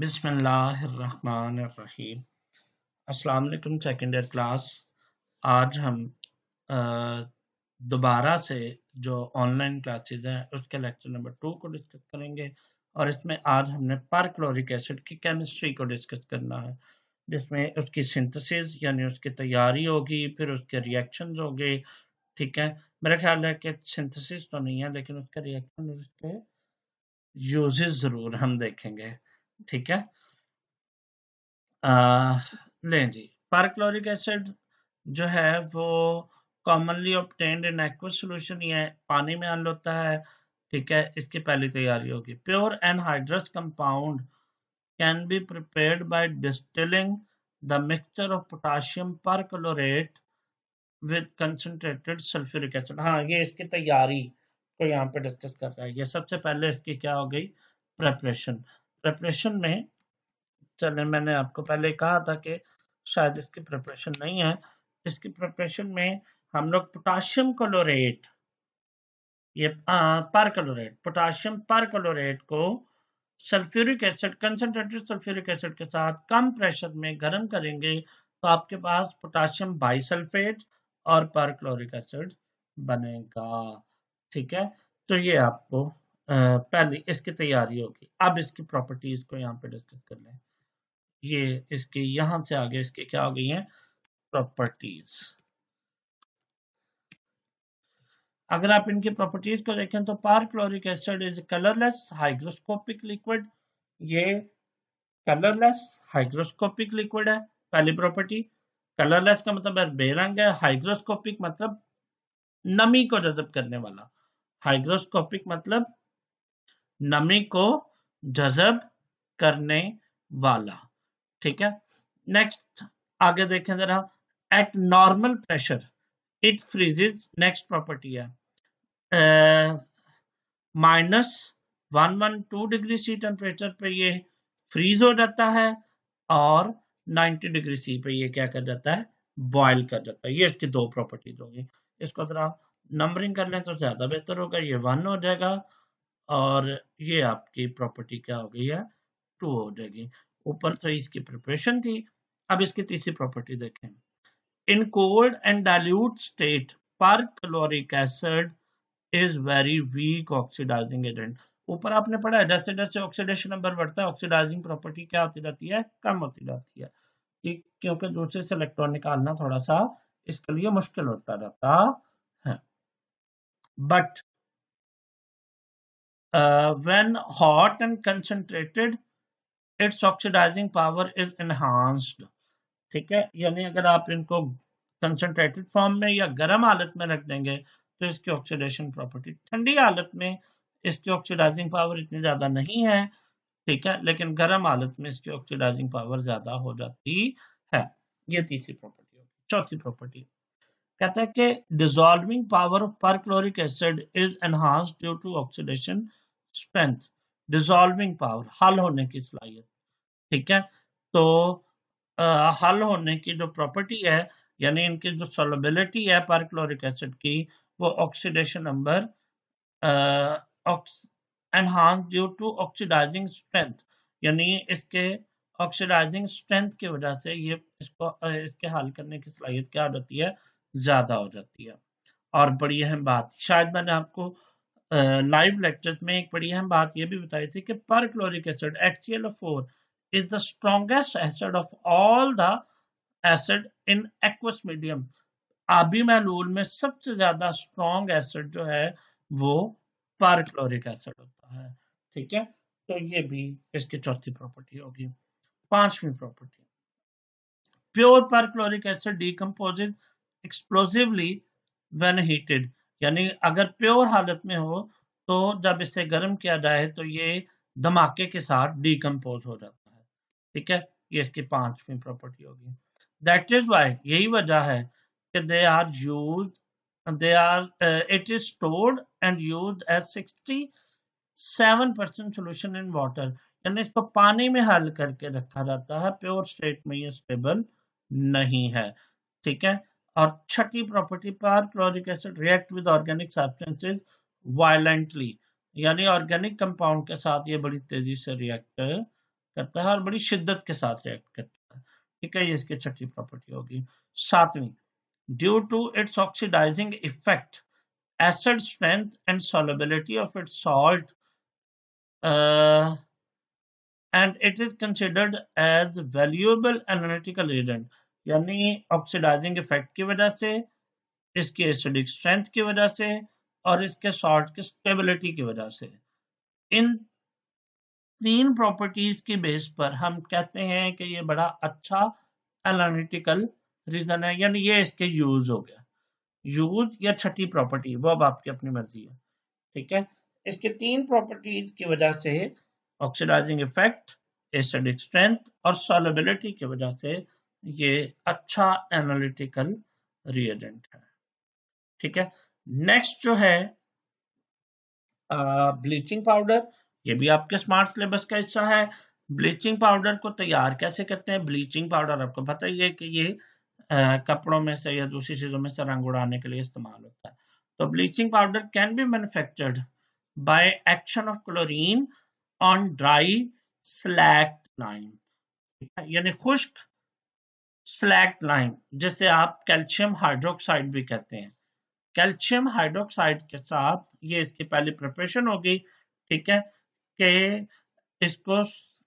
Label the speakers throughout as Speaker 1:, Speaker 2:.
Speaker 1: बिस्मिल्लाहिर्रहमानिर्रहीम। अस्सलाम वालेकुम सेकंड ईयर क्लास। आज हम दोबारा से जो ऑनलाइन क्लासेस हैं उसके लेक्चर नंबर 2 को डिस्कस करेंगे और इसमें आज हमने परक्लोरिक एसिड की केमिस्ट्री को डिस्कस करना है, जिसमें उसकी सिंथेसिस यानी उसकी तैयारी होगी, फिर उसके रिएक्शंस होंगे। ठीक है, मेरा ख्याल है कि सिंथेसिस तो नहीं है लेकिन उसके रिएक्शन और उसके यूजेस जरूर हम देखेंगे। ठीक है, लें जी। परक्लोरिक एसिड जो है वो commonly obtained in aqueous solution, ये पानी में हल होता है। ठीक है, इसकी पहली तैयारी होगी। Pure anhydrous compound can be prepared by distilling the mixture of potassium perchlorate with concentrated sulphuric acid. हाँ, ये इसकी तैयारी को यहाँ पे डिस्कस कर रहा है। ये सबसे पहले इसकी क्या हो गई, प्रेपरेशन। प्रेपरेशन में चलें, मैंने आपको पहले कहा था कि शायद इसकी प्रिपरेशन नहीं है। इसकी प्रिपरेशन में हम लोग पोटाशियम क्लोरेट, ये परक्लोरेट, पोटाशियम परक्लोरेट को sulphuric acid, concentrated sulphuric acid के साथ कम प्रेशर में गर्म करेंगे तो आपके पास पोटाशियम बाइसल्फेट और परक्लोरिक एसिड बनेगा। ठीक है, तो ये आपको पहले इसकी तैयारी होगी। अब इसकी प्रॉपर्टीज को यहाँ पे डिस्कस कर लें। ये इसकी यहां से आगे इसकी क्या हो गई है, प्रॉपर्टीज। अगर आप इनकी प्रॉपर्टीज को देखें तो perchloric acid is colourless hygroscopic liquid. ये कलरलेस हाइग्रोस्कोपिक लिक्विड है, पहली प्रॉपर्टी। कलरलेस का मतलब है बेरंग है, हाइग्रोस्कोपिक मतलब नमी को जज़ब करने वाला। हाइग्रोस्कोपिक मतलब नमी को जज़ब करने वाला। ठीक है, नेक्स्ट आगे देखें जरा। Eight normal pressure it फ्रीजेज, next property है -112 डिग्री सी टेम्परेचर पे ये फ्रीज हो जाता है और 90 डिग्री सी पे ये क्या कर जाता है, बॉयल कर जाता है। ये इसकी दो प्रॉपर्टीज होगी। इसको जरा नंबरिंग कर लें तो ज्यादा बेहतर होगा। ये 1 हो जाएगा और ये आपकी प्रॉपर्टी क्या हो गई है, 2 हो जाएगी। ऊपर तो इसकी प्रिपरेशन थी, अब इसकी तीसरी प्रॉपर्टी देखें। In cold and dilute state perchloric acid is very weak oxidizing agent. ऊपर आपने पढ़ा है जैसे जैसे ऑक्सीडेशन नंबर बढ़ता है ऑक्सीडाइजिंग प्रॉपर्टी क्या होती जाती है, कम होती जाती है। क्योंकि दूसरे से इलेक्ट्रॉन निकालना थोड़ा सा इसके लिए मुश्किल होता रहता है। But when hot and concentrated its oxidizing power is enhanced. ठीक है, यानी अगर आप इनको कंसंट्रेटेड फॉर्म में या गर्म हालत में रख देंगे तो इसकी ऑक्सीडेशन प्रॉपर्टी, ठंडी हालत में इसकी ऑक्सीडाइजिंग पावर इतनी ज्यादा नहीं है। ठीक है, लेकिन गर्म हालत में इसकी ऑक्सीडाइजिंग पावर ज्यादा हो जाती है। ये तीसरी प्रॉपर्टी होगी। चौथी प्रॉपर्टी कहता है कि dissolving power of perchloric acid is enhanced due to oxidation strength. Dissolving power, हल होने की सलाहियत। ठीक है, तो हल होने की जो प्रॉपर्टी है यानी इनकी जो सोलबिलिटी है परक्लोरिक एसिड की, वो oxidation number enhance due to oxidizing strength, यानी इसके ऑक्सीडाइजिंग स्ट्रेंथ की वजह से ये इसको इसके हल करने की सलाहियत क्या हो जाती है, ज्यादा हो जाती है। और बड़ी अहम बात, शायद मैंने आपको लाइव लेक्चर में एक बड़ी अहम बात ये भी बताई थी कि perchloric acid HClO4 is the strongest acid of all the acid in aqueous medium। आबी महलूल में सबसे ज्यादा स्ट्रॉन्ग एसिड जो है वो परक्लोरिक एसिड होता है। ठीक है, तो ये भी इसकी चौथी प्रॉपर्टी होगी। पांचवी property, pure perchloric acid decomposes explosively when heated. यानी अगर प्योर हालत में हो तो जब इसे गर्म किया जाए तो ये धमाके के साथ डिकम्पोज हो जाता है। ठीक है, ये इसकी पांचवी प्रॉपर्टी होगी। दैट इज वाई, यही वजह है कि they are used, they are it is stored and used as 67% solution in water। यानी इसको पानी में हल करके रखा जाता है, प्योर स्टेट में ये स्टेबल नहीं है। ठीक है, और छठी property, perchloric acid react with organic substances violently. यानी ऑर्गेनिक कंपाउंड के साथ ये बड़ी तेजी से रिएक्ट करता है और बड़ी शिद्दत के साथ रिएक्ट करता है। ठीक है, ये इसकी छठी प्रॉपर्टी होगी। सातवीं, due to its oxidizing effect, acid strength and solubility of its salt, and it is considered as valuable analytical agent, यानी ऑक्सीडाइजिंग इफेक्ट की वजह से, इसके एसिडिक स्ट्रेंथ की वजह से और इसके सॉल्ट की स्टेबिलिटी की वजह से, इन तीन प्रॉपर्टीज की बेस पर हम कहते हैं कि ये बड़ा अच्छा एनालिटिकल रीजन है, यानी ये इसके यूज हो गया। यूज या छठी प्रॉपर्टी वो अब आपकी अपनी मर्जी है। ठीक है, इसके तीन प्रॉपर्टीज की वजह से, ऑक्सीडाइजिंग इफेक्ट, एसिडिक स्ट्रेंथ और सॉल्युबिलिटी की वजह से, ये अच्छा एनालिटिकल रिएजेंट है। ठीक है, नेक्स्ट जो है ब्लीचिंग पाउडर, ये भी आपके स्मार्ट सिलेबस का हिस्सा है। ब्लीचिंग पाउडर को तैयार कैसे करते हैं? ब्लीचिंग पाउडर आपको पता ही है कि ये कपड़ों में से या दूसरी चीजों में से रंग उड़ाने के लिए इस्तेमाल होता है। तो bleaching powder can be manufactured by action of chlorine on dry slaked lime, यानी खुश्क स्लैक्ड लाइम, जिसे आप कैल्शियम हाइड्रोक्साइड भी कहते हैं। कैल्शियम हाइड्रोक्साइड के साथ ये इसकी पहली प्रिपरेशन होगी। ठीक है, कि इसको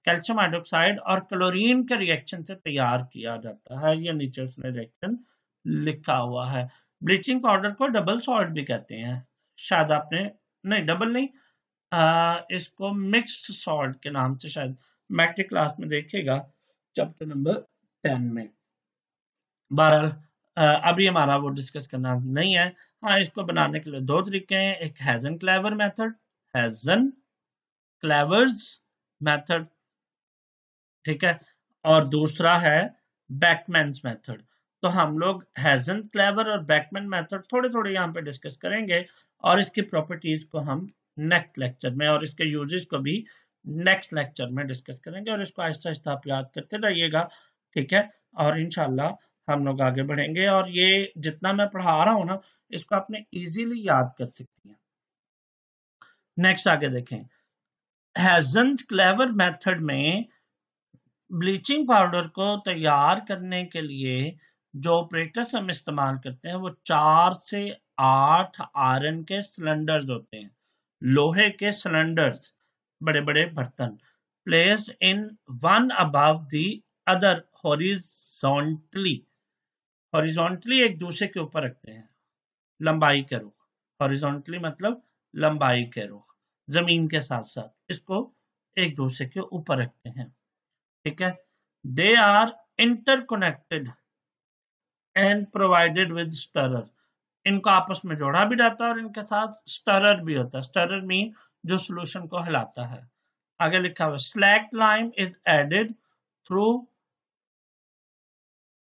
Speaker 1: कैल्शियम हाइड्रोक्साइड और क्लोरीन के रिएक्शन से तैयार किया जाता है। ये नीचे उसने रिएक्शन लिखा हुआ है। ब्लीचिंग पाउडर को डबल सॉल्ट भी कहते हैं, शायद आपने, नहीं डबल नहीं, इसको मिक्स्ड सॉल्ट के नाम से शायद मैट्रिक क्लास में देखेगा, चैप्टर नंबर 10 में। बहरहाल अभी हमारा वो डिस्कस करना नहीं है। हाँ, इसको बनाने के लिए दो तरीके हैं, एक हेजन क्लेवर मेथड, हेजन क्लेवर्स मेथड, ठीक है, और दूसरा है बैकमैन्स मेथड। तो हम लोग हेजन क्लेवर और बैकमैन मेथड थोड़े थोड़े यहाँ पे डिस्कस करेंगे और इसकी प्रॉपर्टीज को हम नेक्स्ट लेक्चर में और इसके यूजेस को भी नेक्स्ट लेक्चर में डिस्कस करेंगे, और इसको आहिस्ता आहिस्ता आप याद करते रहिएगा। ठीक है, और इंशाल्लाह हम लोग आगे बढ़ेंगे, और ये जितना मैं पढ़ा रहा हूँ ना, इसको आपने इजीली याद कर सकती हैं। नेक्स्ट आगे देखें, हेजन क्लेवर मेथड में ब्लीचिंग पाउडर को तैयार करने के लिए जो ऑपरेटर्स हम इस्तेमाल करते हैं वो 4 से 8 आयरन के सिलेंडर्स होते हैं, लोहे के सिलेंडर्स, बड़े बड़े बर्तन, placed in one above the other horizontally, horizontally एक दूसरे के ऊपर रखते हैं, लंबाई के रुख, हॉरिजॉन्टली मतलब लंबाई के रुख, जमीन के साथ साथ इसको एक दूसरे के ऊपर रखते हैं। ठीक है, they are interconnected and provided with stirrer, इनको आपस में जोड़ा भी जाता है और इनके साथ स्टरर भी होता है। स्टरर मीन जो सॉल्यूशन को हिलाता है। आगे लिखा हुआ, slaked lime is added through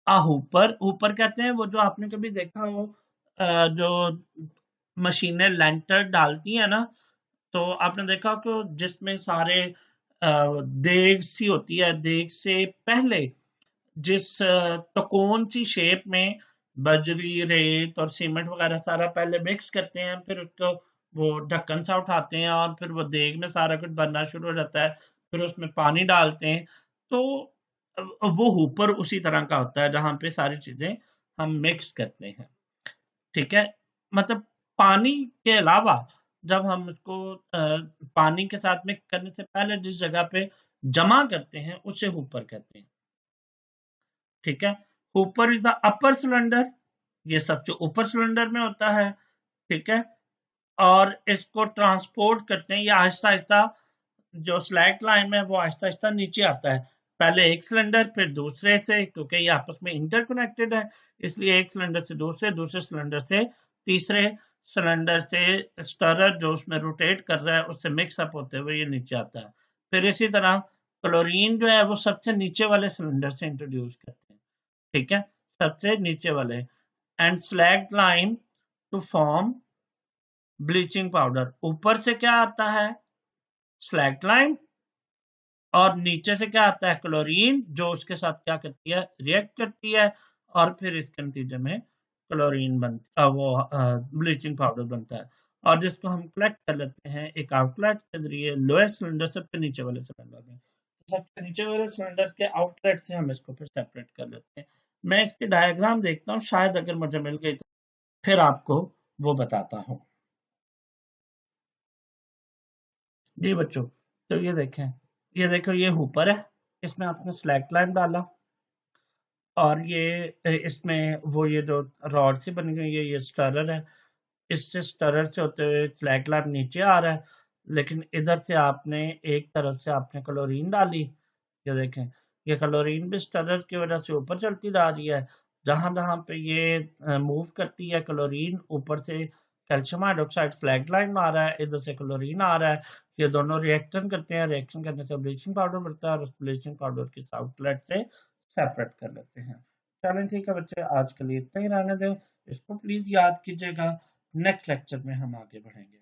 Speaker 1: a hopper, hopper कहते हैं वो जो आपने कभी देखा हो, जो मशीनें लेंटर डालती हैं ना, तो आपने देखा कि जिसमें सारे देग सी होती है, देग से पहले जिस तकोन सी शेप में बजरी, रेत और सीमेंट वगैरह सारा पहले मिक्स करते हैं, फिर उसको वो ढक्कन सा उठाते हैं और फिर वो देग में सारा कुछ बनना शुरू हो जाता है, फिर उसमें पानी डालते हैं। तो वो हुपर उसी तरह का होता है जहां पे सारी चीजें हम मिक्स करते हैं। ठीक है, मतलब पानी के अलावा जब हम उसको पानी के साथ मिक्स करने से पहले जिस जगह पे जमा करते हैं उसे हुपर कहते हैं। ठीक है, Hooper is the upper cylinder, ये सबसे ऊपर सिलेंडर में होता है। ठीक है, और इसको ट्रांसपोर्ट करते हैं, या आहिस्ता आहिस्ता जो स्लैक लाइन है वो आहिस्ता आहिस्ता नीचे आता है, पहले एक सिलेंडर फिर दूसरे से, क्योंकि ये आपस में इंटरकनेक्टेड है, इसलिए एक सिलेंडर से दूसरे, दूसरे सिलेंडर से तीसरे सिलेंडर से स्टरर जो उसमें रोटेट कर रहा है उससे मिक्सअप होते हुए ये नीचे आता है। फिर इसी तरह क्लोरीन जो है वो सबसे नीचे वाले सिलेंडर से इंट्रोड्यूस करते हैं। ठीक है, सबसे नीचे वाले, and slaked lime to form bleaching powder, ऊपर से क्या आता है? स्लैक्ड लाइम, और नीचे से क्या आता है? क्लोरीन, जो उसके साथ क्या करती है? रिएक्ट करती है, और फिर इसके नतीजे में क्लोरीन बनता, वो ब्लीचिंग पाउडर बनता है, और जिसको हम कलेक्ट कर लेते हैं एक आउटलेट के जरिए, लोएस्ट सिलेंडर सबसे नीचे वाले सिलेंडर में। सबसे नीचे वाले सिलेंडर के आउटलेट से हम इसको फिर सेपरेट कर लेते हैं। मैं इसकी डायग्राम देखता हूँ, शायद अगर मुझे मिल गई तो फिर आपको वो बताता हूँ। जी बच्चों, तो ये देखें, ये देखो ये हुपर है, इसमें आपने स्लैक लाइन डाला और ये इसमें वो ये जो रॉड सी बनी हुई है ये स्टरर है, इससे स्टरर से होते हुए स्लैक लाइन नीचे आ रहा है, लेकिन इधर से आपने एक तरफ से आपने क्लोरीन डाली, ये देखें ये क्लोरीन भी स्टरर की वजह से ऊपर चलती जा रही है, जहां जहां पे ये मूव करती है क्लोरीन ऊपर से कैल्शियम हाइड्रोक्साइड स्लैग लाइन आ रहा है, इधर से क्लोरीन आ रहा है, ये दोनों रिएक्शन करते हैं, रिएक्शन करने से ब्लीचिंग पाउडर बनता है और उस ब्लीचिंग पाउडर के आउटलेट से सेपरेट कर लेते हैं। चलें ठीक है बच्चे, आज के लिए इतना ही रहने दें, इसको प्लीज याद कीजिएगा, नेक्स्ट लेक्चर में हम आगे बढ़ेंगे।